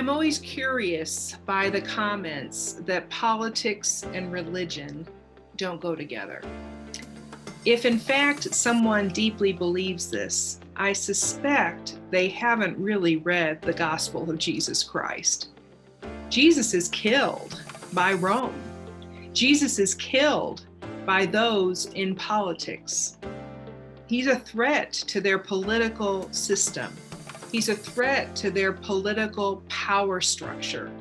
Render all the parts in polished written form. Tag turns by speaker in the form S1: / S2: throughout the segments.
S1: I'm always curious by the comments that politics and religion don't go together. If in fact someone deeply believes this, I suspect they haven't really read the gospel of Jesus Christ. Jesus is killed by Rome. Jesus is killed by those in politics. He's a threat to their political system. He's a threat to their political power structure.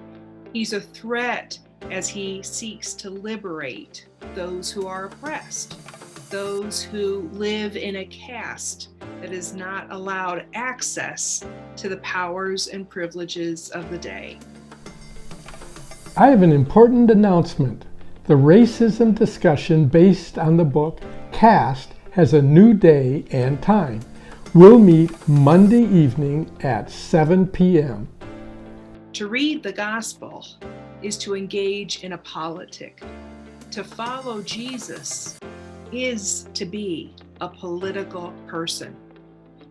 S1: He's a threat as he seeks to liberate those who are oppressed, those who live in a caste that is not allowed access to the powers and privileges of the day.
S2: I have an important announcement. The racism discussion based on the book Caste has a new day and time. We'll meet Monday evening at 7 p.m.
S1: To read the gospel is to engage in a politic. To follow Jesus is to be a political person,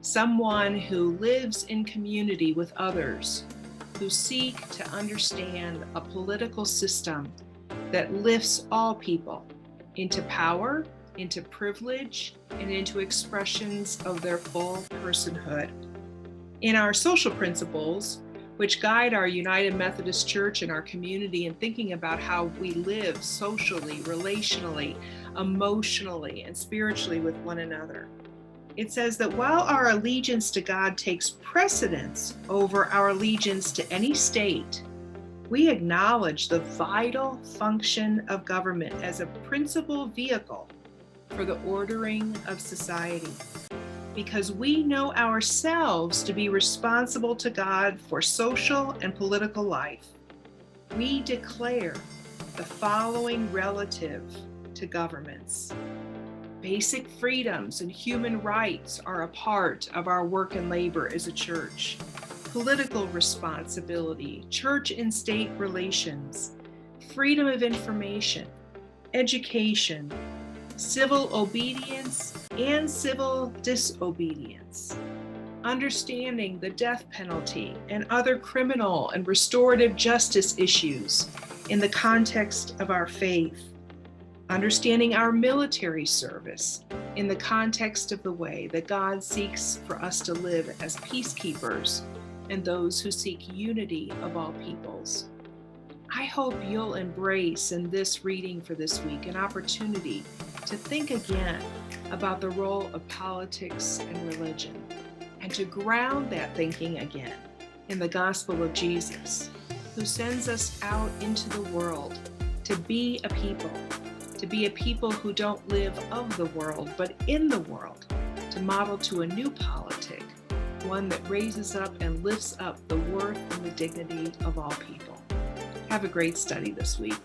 S1: someone who lives in community with others, who seek to understand a political system that lifts all people into power, into privilege, and into expressions of their full personhood. In our social principles, which guide our United Methodist Church and our community in thinking about how we live socially, relationally, emotionally, and spiritually with one another, it says that while our allegiance to God takes precedence over our allegiance to any state, we acknowledge the vital function of government as a principal vehicle for the ordering of society. Because we know ourselves to be responsible to God for social and political life, we declare the following relative to governments. Basic freedoms and human rights are a part of our work and labor as a church. Political responsibility, church and state relations, freedom of information, education, civil obedience and civil disobedience, understanding the death penalty and other criminal and restorative justice issues in the context of our faith, understanding our military service in the context of the way that God seeks for us to live as peacekeepers and those who seek unity of all peoples. I hope you'll embrace in this reading for this week an opportunity to think again about the role of politics and religion, and to ground that thinking again in the gospel of Jesus, who sends us out into the world to be a people who don't live of the world, but in the world, to model to a new politic, one that raises up and lifts up the worth and the dignity of all people. Have a great study this week.